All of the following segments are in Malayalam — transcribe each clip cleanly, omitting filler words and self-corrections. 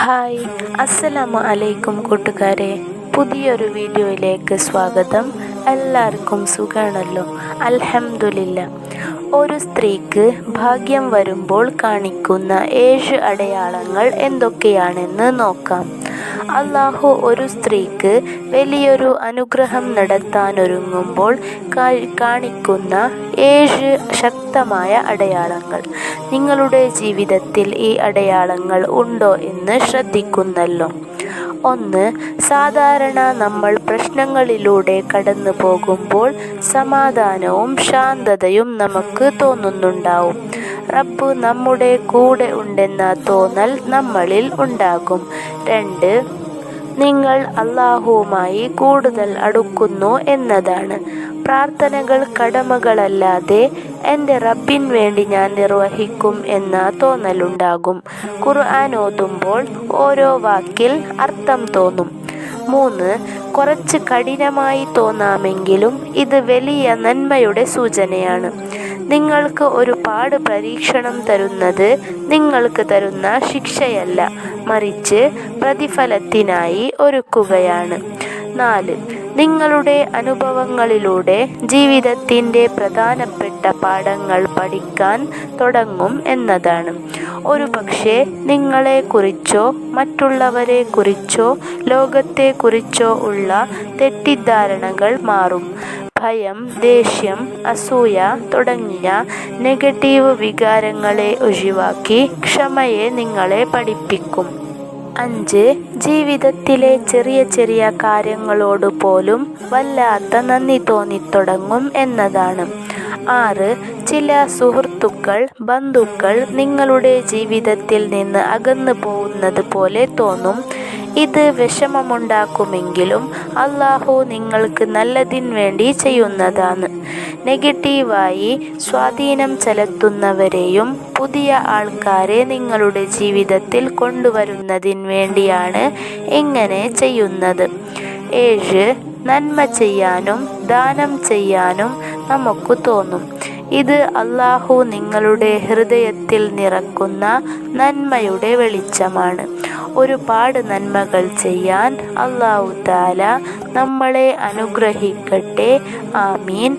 ഹായ്, അസ്സലാമു അലൈക്കും കൂട്ടുകാരെ. പുതിയൊരു വീഡിയോയിലേക്ക് സ്വാഗതം. എല്ലാവർക്കും സുഖാണല്ലോ? അൽഹംദുലില്ലാ. ഒരു സ്ത്രീക്ക് ഭാഗ്യം വരുമ്പോൾ കാണിക്കുന്ന 7 അടയാളങ്ങൾ എന്തൊക്കെയാണെന്ന് നോക്കാം. അല്ലാഹു ഒരു സ്ത്രീക്ക് വലിയൊരു അനുഗ്രഹം നടത്താനൊരുങ്ങുമ്പോൾ കാണിക്കുന്ന 7 ശക്തമായ അടയാളങ്ങൾ. നിങ്ങളുടെ ജീവിതത്തിൽ ഈ അടയാളങ്ങൾ ഉണ്ടോ എന്ന് ശ്രദ്ധിക്കുന്നല്ലോ. 1. സാധാരണ നമ്മൾ പ്രശ്നങ്ങളിലൂടെ കടന്നു പോകുമ്പോൾ സമാധാനവും ശാന്തതയും നമുക്ക് തോന്നുന്നുണ്ടാവും. റബ്ബ് നമ്മുടെ കൂടെ ഉണ്ടെന്ന തോന്നൽ നമ്മളിൽ ഉണ്ടാകും. 2. നിങ്ങൾ അല്ലാഹുവുമായി കൂടുതൽ അടുക്കുന്നു എന്നതാണ്. പ്രാർത്ഥനകൾ കടമകളല്ലാതെ എൻ്റെ റബ്ബിന് വേണ്ടി ഞാൻ നിർവഹിക്കും എന്ന തോന്നലുണ്ടാകും. ഖുർആൻ ഓതുമ്പോൾ ഓരോ വാക്കിൽ അർത്ഥം തോന്നും. 3. കുറച്ച് കഠിനമായി തോന്നാമെങ്കിലും ഇത് വലിയ നന്മയുടെ സൂചനയാണ്. നിങ്ങൾക്ക് ഒരുപാട് പരീക്ഷണം തരുന്നത് നിങ്ങൾക്ക് തരുന്ന ശിക്ഷയല്ല, മറിച്ച് പ്രതിഫലത്തിനായി ഒരുക്കുകയാണ്. 4. നിങ്ങളുടെ അനുഭവങ്ങളിലൂടെ ജീവിതത്തിൻ്റെ പ്രധാനപ്പെട്ട പാഠങ്ങൾ പഠിക്കാൻ തുടങ്ങും എന്നതാണ്. ഒരുപക്ഷെ നിങ്ങളെക്കുറിച്ചോ മറ്റുള്ളവരെക്കുറിച്ചോ ലോകത്തെക്കുറിച്ചോ ഉള്ള തെറ്റിദ്ധാരണകൾ മാറും. ഭയം, ദേഷ്യം, അസൂയ തുടങ്ങിയ നെഗറ്റീവ് വികാരങ്ങളെ ഒഴിവാക്കി ക്ഷമയെ നിങ്ങളെ പഠിപ്പിക്കും. 5. ജീവിതത്തിലെ ചെറിയ ചെറിയ കാര്യങ്ങളോട് പോലും വല്ലാത്ത നന്ദി തോന്നിത്തുടങ്ങും എന്നതാണ്. 6. ചില സുഹൃത്തുക്കൾ, ബന്ധുക്കൾ നിങ്ങളുടെ ജീവിതത്തിൽ നിന്ന് അകന്നു പോകുന്നത് പോലെ തോന്നും. ഇത് വിഷമമുണ്ടാക്കുമെങ്കിലും അല്ലാഹു നിങ്ങൾക്ക് നല്ലതിന് വേണ്ടി ചെയ്യുന്നതാണ്. നെഗറ്റീവായി സ്വാധീനം ചെലുത്തുന്നവരെയും പുതിയ ആൾക്കാരെ നിങ്ങളുടെ ജീവിതത്തിൽ കൊണ്ടുവരുന്നതിന് വേണ്ടിയാണ് ഇങ്ങനെ ചെയ്യുന്നത്. 7. നന്മ ചെയ്യാനും ദാനം ചെയ്യാനും നമുക്ക് തോന്നും. ഇത് അല്ലാഹു നിങ്ങളുടെ ഹൃദയത്തിൽ നിറക്കുന്ന നന്മയുടെ വെളിച്ചമാണ്. ഒരുപാട് നന്മകൾ ചെയ്യാൻ അല്ലാഹു തആല നമ്മളെ അനുഗ്രഹിക്കട്ടെ. ആമീൻ.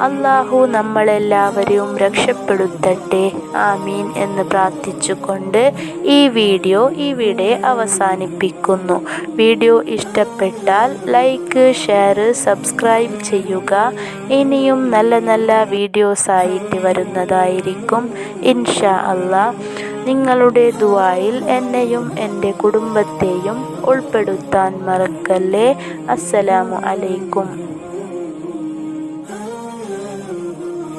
അല്ലാഹു നമ്മളെല്ലാവരെയും രക്ഷപ്പെടുത്തട്ടെ. ആമീൻ എന്ന് പ്രാർത്ഥിച്ചുകൊണ്ട് ഈ വീഡിയോ ഇവിടെ അവസാനിപ്പിക്കുന്നു. വീഡിയോ ഇഷ്ടപ്പെട്ടാൽ ലൈക്ക്, ഷെയർ, സബ്സ്ക്രൈബ് ചെയ്യുക. ഇനിയും നല്ല നല്ല വീഡിയോസായിട്ട് വരുന്നതായിരിക്കും ഇൻഷാ അല്ലാഹ്. നിങ്ങളുടെ ദുആയിൽ എന്നെയും എൻ്റെ കുടുംബത്തെയും ഉൾപ്പെടുത്താൻ മറക്കല്ലേ. അസ്സലാമു അലൈക്കും.